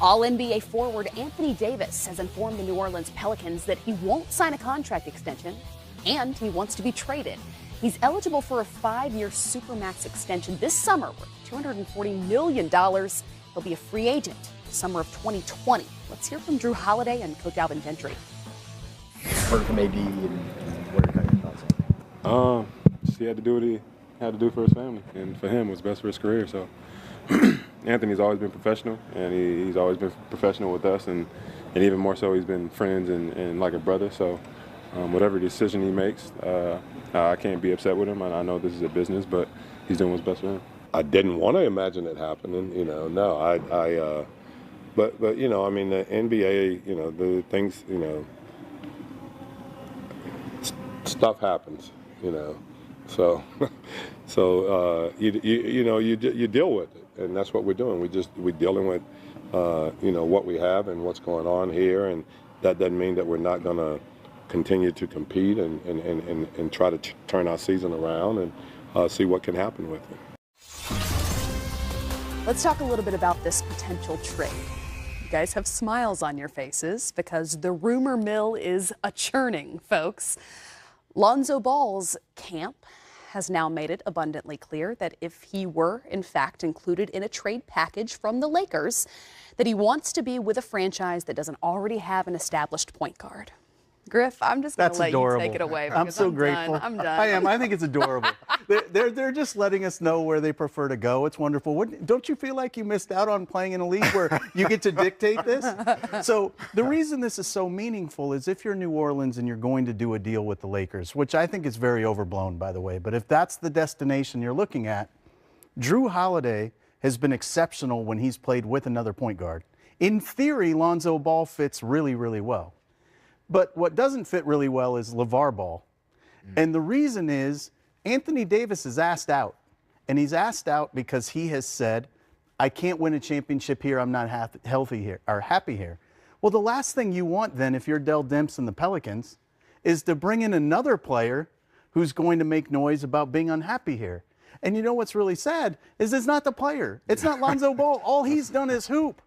All-NBA forward Anthony Davis has informed the New Orleans Pelicans that he won't sign a contract extension and he wants to be traded. He's eligible for a 5-year Supermax extension this summer worth $240 million. He'll be a free agent summer of 2020. Let's hear from Drew Holiday and Coach Alvin Gentry. Heard from AD, and what are kind of your thoughts on it? He had to do what he had to do for his family, and for him, what's best for his career. So Anthony's always been professional, and he's always been professional with us, and even more so, he's been friends and like a brother. So whatever decision he makes, I can't be upset with him. I know this is a business, but he's doing what's best for him. I didn't want to imagine it happening, no. But you know, I mean, the NBA, you know, the things, you know, stuff happens, you know. So you deal with it, and that's what we're doing. We're dealing with, you know, what we have and what's going on here, and that doesn't mean that we're not going to continue to compete and try to turn our season around and see what can happen with it. Let's talk a little bit about this potential trade. You guys have smiles on your faces because the rumor mill is a-churning, folks. Lonzo Ball's camp has now made it abundantly clear that if he were, in fact, included in a trade package from the Lakers, that he wants to be with a franchise that doesn't already have an established point guard. Griff, I'm just going to let adorable. You take it away. I'm so grateful. I'm done. I am. I think it's adorable. They're just letting us know where they prefer to go. It's wonderful. Don't you feel like you missed out on playing in a league where you get to dictate this? So the reason this is so meaningful is if you're New Orleans and you're going to do a deal with the Lakers, which I think is very overblown, by the way, but if that's the destination you're looking at, Drew Holiday has been exceptional when he's played with another point guard. In theory, Lonzo Ball fits really, really well. But what doesn't fit really well is LeVar Ball. And the reason is Anthony Davis is asked out. And he's asked out because he has said, I can't win a championship here. I'm not healthy here or happy here. Well, the last thing you want then, if you're Dell Demps and the Pelicans, is to bring in another player who's going to make noise about being unhappy here. And you know what's really sad is it's not the player. It's not Lonzo Ball. All he's done is hoop.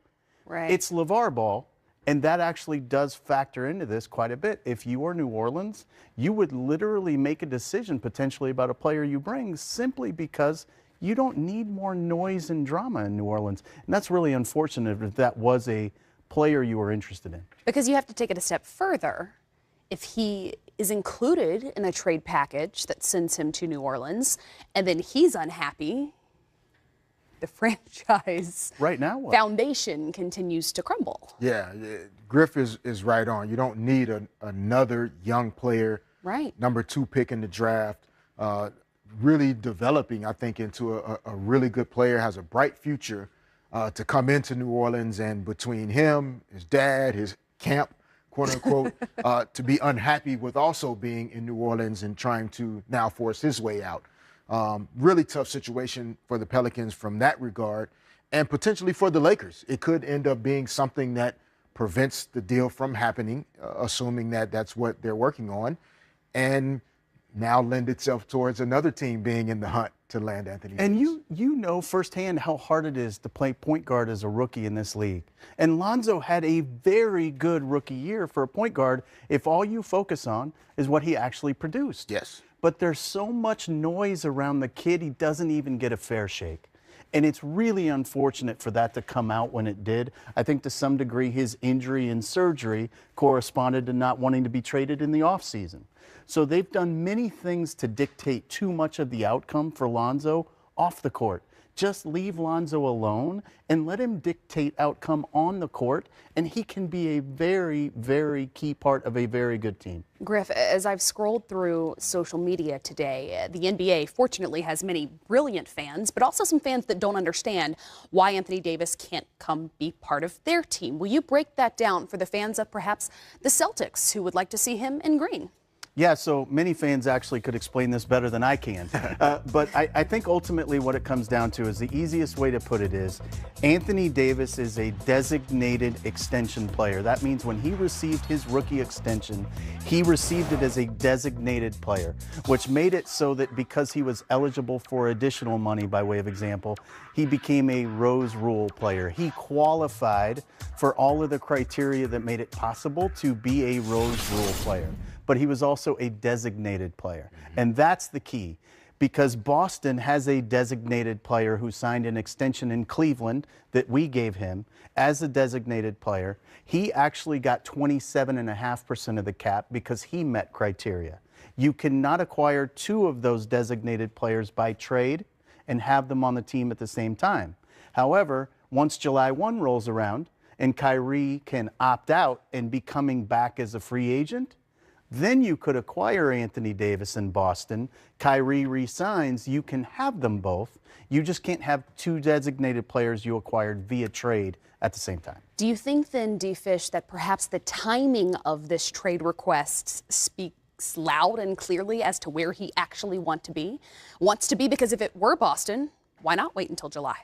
Right. It's LeVar Ball. And that actually does factor into this quite a bit. If you are New Orleans, you would literally make a decision potentially about a player you bring simply because you don't need more noise and drama in New Orleans. And that's really unfortunate if that was a player you were interested in. Because you have to take it a step further. If he is included in a trade package that sends him to New Orleans and then he's unhappy, the franchise right now foundation continues to crumble. Yeah, Griff is right on. You don't need another young player, right? Number 2 pick in the draft, really developing, I think, into a really good player, has a bright future to come into New Orleans, and between him, his dad, his camp, quote unquote, to be unhappy with also being in New Orleans and trying to now force his way out. Really tough situation for the Pelicans from that regard, and potentially for the Lakers. It could end up being something that prevents the deal from happening, assuming that that's what they're working on, and now lend itself towards another team being in the hunt to land Anthony Davis. And you know firsthand how hard it is to play point guard as a rookie in this league. And Lonzo had a very good rookie year for a point guard if all you focus on is what he actually produced. Yes. But there's so much noise around the kid, he doesn't even get a fair shake. And it's really unfortunate for that to come out when it did. I think to some degree his injury and surgery corresponded to not wanting to be traded in the offseason. So they've done many things to dictate too much of the outcome for Lonzo off the court. Just leave Lonzo alone and let him dictate outcome on the court, and he can be a very, very key part of a very good team. Griff, as I've scrolled through social media today, the NBA fortunately has many brilliant fans, but also some fans that don't understand why Anthony Davis can't come be part of their team. Will you break that down for the fans of perhaps the Celtics who would like to see him in green? Yeah, so many fans actually could explain this better than I can. But I think ultimately what it comes down to is the easiest way to put it is Anthony Davis is a designated extension player. That means when he received his rookie extension, he received it as a designated player, which made it so that because he was eligible for additional money, by way of example, he became a Rose Rule player. He qualified for all of the criteria that made it possible to be a Rose Rule player. But he was also a designated player. And that's the key, because Boston has a designated player who signed an extension in Cleveland that we gave him as a designated player. He actually got 27.5% of the cap because he met criteria. You cannot acquire two of those designated players by trade and have them on the team at the same time. However, once July 1 rolls around and Kyrie can opt out and be coming back as a free agent, then you could acquire Anthony Davis in Boston. Kyrie resigns, you can have them both. You just can't have two designated players you acquired via trade at the same time. Do you think then, D-Fish, that perhaps the timing of this trade request speaks loud and clearly as to where he actually wants to be? Because if it were Boston, why not wait until July?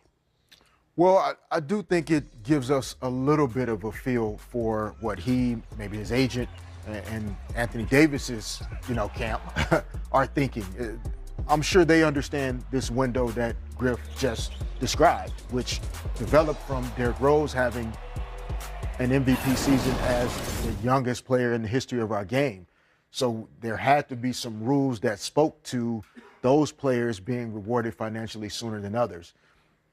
Well, I do think it gives us a little bit of a feel for what he, maybe his agent, and Anthony Davis's, camp are thinking. I'm sure they understand this window that Griff just described, which developed from Derrick Rose having an MVP season as the youngest player in the history of our game. So there had to be some rules that spoke to those players being rewarded financially sooner than others.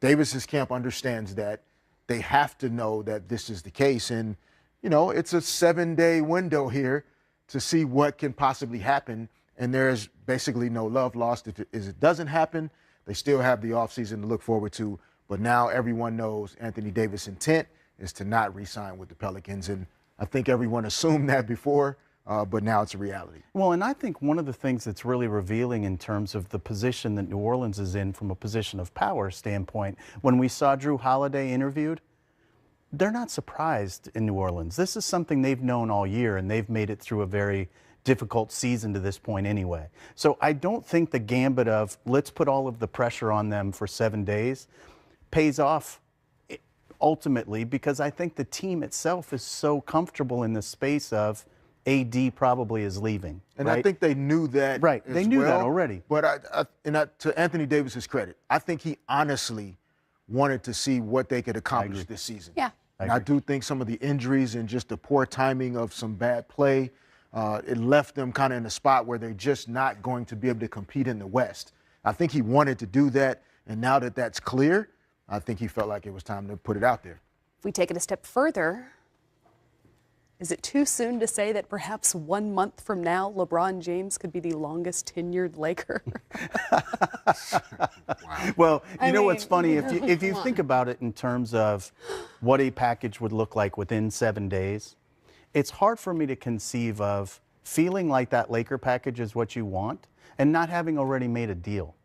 Davis's camp understands that. They have to know that this is the case. And it's a 7-day window here to see what can possibly happen. And there's basically no love lost. If it doesn't happen, they still have the offseason to look forward to. But now everyone knows Anthony Davis' intent is to not re-sign with the Pelicans. And I think everyone assumed that before, but now it's a reality. Well, and I think one of the things that's really revealing in terms of the position that New Orleans is in from a position of power standpoint, when we saw Drew Holiday interviewed, they're not surprised in New Orleans. This is something they've known all year, and they've made it through a very difficult season to this point anyway. So I don't think the gambit of let's put all of the pressure on them for 7 days pays off ultimately, because I think the team itself is so comfortable in the space of AD probably is leaving. And right? I think they knew that. Right, they knew that already. But to Anthony Davis's credit, I think he honestly wanted to see what they could accomplish this season. Yeah. And I do think some of the injuries and just the poor timing of some bad play, it left them kind of in a spot where they're just not going to be able to compete in the West. I think he wanted to do that, and now that that's clear, I think he felt like it was time to put it out there. If we take it a step further, is it too soon to say that perhaps 1 month from now, LeBron James could be the longest tenured Laker? Wow. Well, you know what's funny? If you think about it in terms of what a package would look like within 7 days, it's hard for me to conceive of feeling like that Laker package is what you want and not having already made a deal.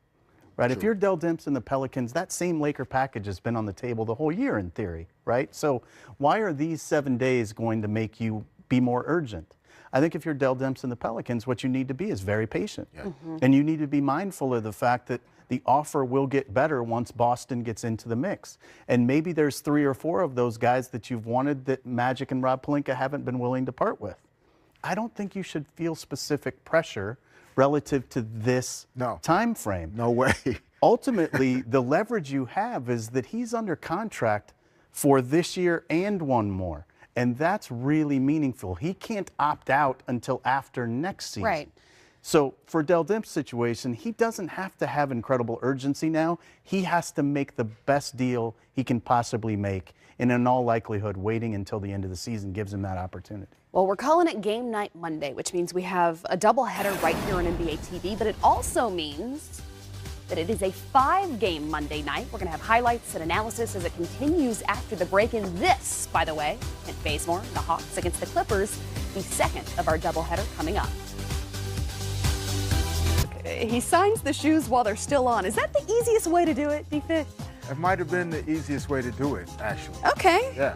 Right? True. If you're Dell Demps and the Pelicans, that same Laker package has been on the table the whole year in theory, right? So why are these 7 days going to make you be more urgent? I think if you're Dell Demps and the Pelicans, what you need to be is very patient. Yeah. And you need to be mindful of the fact that the offer will get better once Boston gets into the mix. And maybe there's 3 or 4 of those guys that you've wanted that Magic and Rob Pelinka haven't been willing to part with. I don't think you should feel specific pressure relative to this time frame. No way. Ultimately, the leverage you have is that he's under contract for this year and 1 more. And that's really meaningful. He can't opt out until after next season. Right. So for Dell Demps' situation, he doesn't have to have incredible urgency now. He has to make the best deal he can possibly make. And in all likelihood, waiting until the end of the season gives him that opportunity. Well, we're calling it Game Night Monday, which means we have a doubleheader right here on NBA TV, but it also means that it is a 5-game Monday night. We're going to have highlights and analysis as it continues after the break. And this, by the way, Kent Bazemore, the Hawks against the Clippers, the second of our doubleheader coming up. He signs the shoes while they're still on. Is that the easiest way to do it, D-Fish? It might have been the easiest way to do it, actually. Okay. Yeah.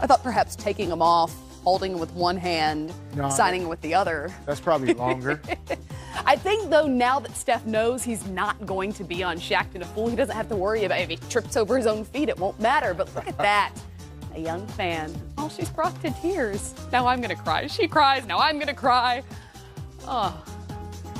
I thought perhaps taking them off holding with one hand, signing with the other. That's probably longer. I think, though, now that Steph knows he's not going to be on Shaqtin' a Fool, he doesn't have to worry about if he trips over his own feet. It won't matter. But look at that. A young fan. Oh, she's brought to tears. Now I'm going to cry. She cries. Now I'm going to cry. Oh,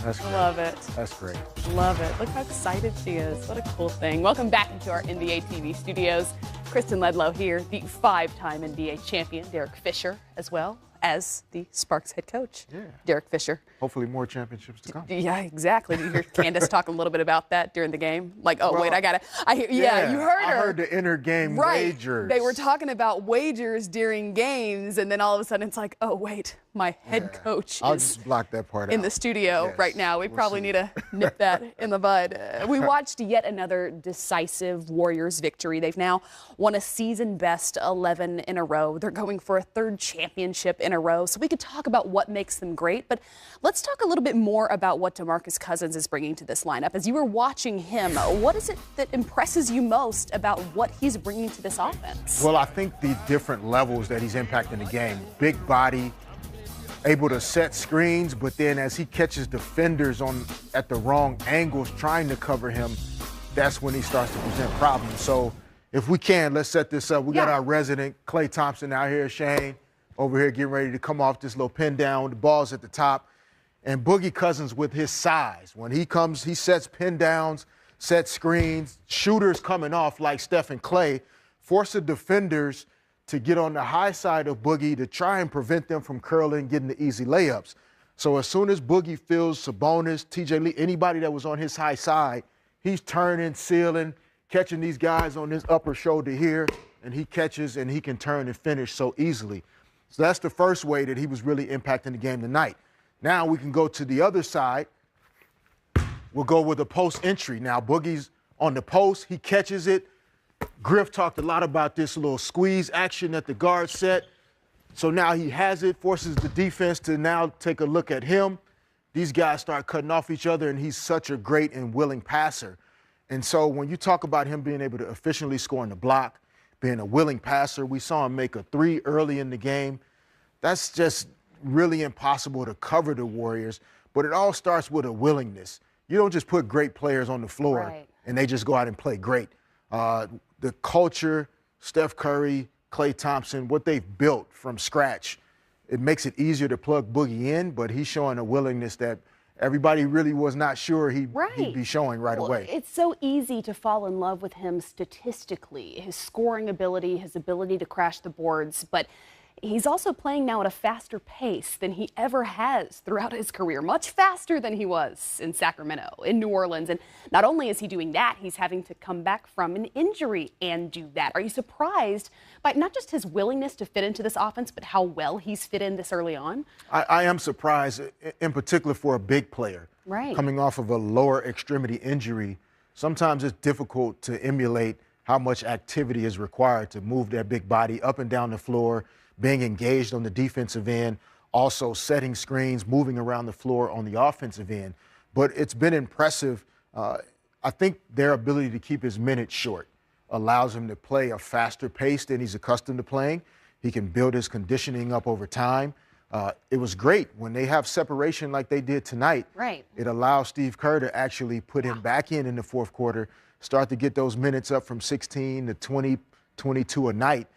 That's great. Love it. That's great. Love it. Look how excited she is. What a cool thing. Welcome back into our NBA TV studios. Kristen Ledlow here, the 5-time NBA champion, Derek Fisher, as well as the Sparks head coach, Derek Fisher. Hopefully more championships to come. Yeah, exactly. Did you hear Candace talk a little bit about that during the game? Like, oh, Well, wait, you heard her. I heard the inter-game Right. wagers. They were talking about wagers during games, and then all of a sudden it's like, oh, wait, my head coach I'll is just block that part out. in the studio Yes, right now. We we'll probably see. need to nip that in the bud. We watched yet another decisive Warriors victory. They've now won a season-best 11 in a row. They're going for a 3rd championship in a row. So we could talk about what makes them great, but let's talk a little bit more about what DeMarcus Cousins is bringing to this lineup. As you were watching him, what is it that impresses you most about what he's bringing to this offense? Well, I think the different levels that he's impacting the game. Big body, able to set screens, but then as he catches defenders at the wrong angles trying to cover him, that's when he starts to present problems. So if we can, let's set this up. We got our resident Klay Thompson out here, Shane, over here getting ready to come off this little pin down. The ball's at the top. And Boogie Cousins with his size. When he comes, he sets pin downs, sets screens, shooters coming off like Steph and Klay, force the defenders to get on the high side of Boogie to try and prevent them from curling, getting the easy layups. So as soon as Boogie feels Sabonis, TJ Lee, anybody that was on his high side, he's turning, sealing, catching these guys on his upper shoulder here, and he catches and he can turn and finish so easily. So that's the first way that he was really impacting the game tonight. Now we can go to the other side. We'll go with a post entry. Now Boogie's on the post, he catches it. Griff talked a lot about this little squeeze action that the guard set. So now he has it, forces the defense to now take a look at him. These guys start cutting off each other, and he's such a great and willing passer. And so when you talk about him being able to efficiently score on the block, being a willing passer, we saw him make a 3 early in the game. That's just really impossible to cover the Warriors, but it all starts with a willingness. You don't just put great players on the floor and they just go out and play great. The culture, Steph Curry, Klay Thompson, what they've built from scratch, it makes it easier to plug Boogie in, but he's showing a willingness that everybody really was not sure he'd be showing right away. It's so easy to fall in love with him statistically, his scoring ability, his ability to crash the boards, but he's also playing now at a faster pace than he ever has throughout his career, much faster than he was in Sacramento, in New Orleans. And not only is he doing that, he's having to come back from an injury and do that. Are you surprised by not just his willingness to fit into this offense, but how well he's fit in this early on? I am surprised, in particular for a big player. Right. Coming off of a lower extremity injury, sometimes it's difficult to emulate how much activity is required to move that big body up and down the floor, being engaged on the defensive end, also setting screens, moving around the floor on the offensive end. But it's been impressive. I think their ability to keep his minutes short allows him to play a faster pace than he's accustomed to playing. He can build his conditioning up over time. It was great when they have separation like they did tonight. Right. It allows Steve Kerr to actually put him back in the fourth quarter, start to get those minutes up from 16 to 20, 22 a night,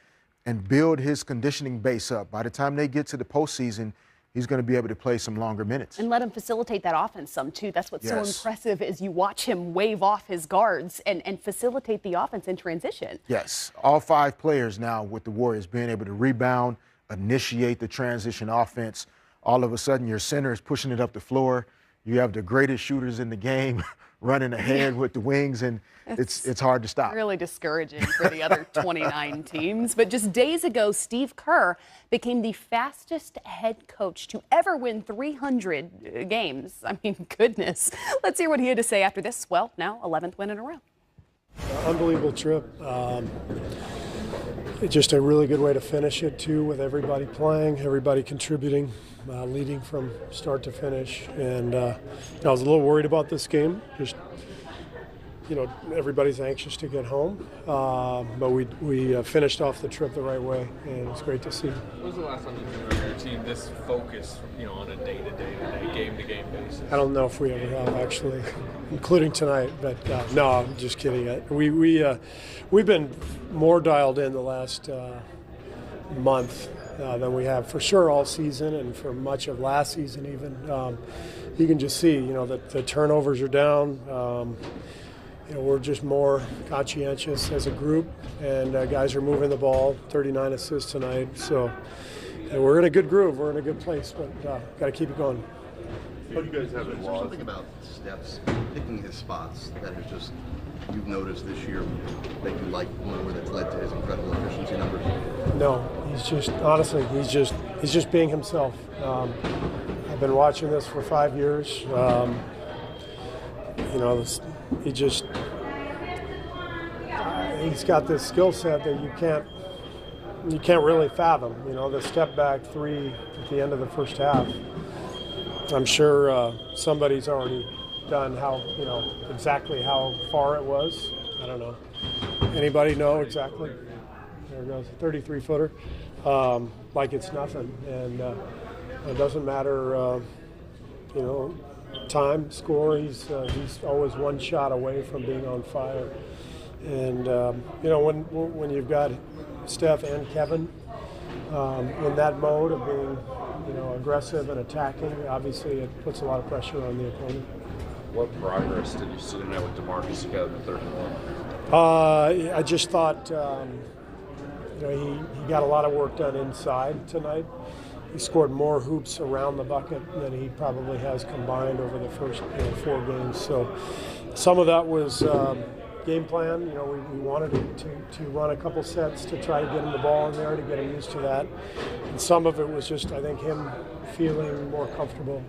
and build his conditioning base up. By the time they get to the postseason, he's going to be able to play some longer minutes. And let him facilitate that offense some, too. That's what's so impressive is you watch him wave off his guards and facilitate the offense in transition. Yes. All 5 players now with the Warriors being able to rebound, initiate the transition offense. All of a sudden, your center is pushing it up the floor. You have the greatest shooters in the game running ahead with the wings, and it's hard to stop. Really discouraging for the other 29 teams. But just days ago, Steve Kerr became the fastest head coach to ever win 300 games. I mean, goodness. Let's hear what he had to say after this, well, now 11th win in a row. Unbelievable trip. Just a really good way to finish it, too, with everybody playing, everybody contributing, leading from start to finish. And I was a little worried about this game, just you know, everybody's anxious to get home, but we finished off the trip the right way, and it's great to see. When was the last time you remember your team this focused, you know, on a day-to-day, game-to-game basis? I don't know if we ever have, actually, including tonight, but no, I'm just kidding. We've been more dialed in the last month than we have for sure all season, and for much of last season even. You can just see, you know, that the turnovers are down. You know, we're just more conscientious as a group, and guys are moving the ball. 39 assists tonight, so we're in a good groove. We're in a good place, but got to keep it going. How do you guys have it? Is there something about Steph's picking his spots that is just you've noticed this year that you like more, that's led to his incredible efficiency numbers? No, he's just honestly, he's just being himself. I've been watching this for 5 years. You know, he's got this skill set that you can't really fathom. You know, the step back three at the end of the first half. I'm sure somebody's already done exactly how far it was. I don't know. Anybody know exactly? There it goes, 33-footer. Like it's nothing, and it doesn't matter. You know, time, score. He's always one shot away from being on fire. And you know, when you've got Steph and Kevin in that mode of being, you know, aggressive and attacking, obviously it puts a lot of pressure on the opponent. What progress did you see tonight with DeMarcus together in the third quarter? I just thought, you know, he got a lot of work done inside tonight. He scored more hoops around the bucket than he probably has combined over the first 4 games. So some of that was game plan. You know, we wanted to run a couple sets to try to get him the ball in there, to get him used to that. And some of it was just, I think, him feeling more comfortable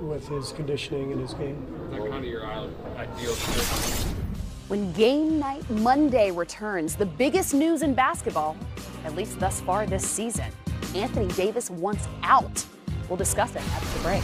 with his conditioning and his game. Is that kind of your ideal fit? When game night Monday returns, the biggest news in basketball, at least thus far this season, Anthony Davis wants out. We'll discuss it after the break.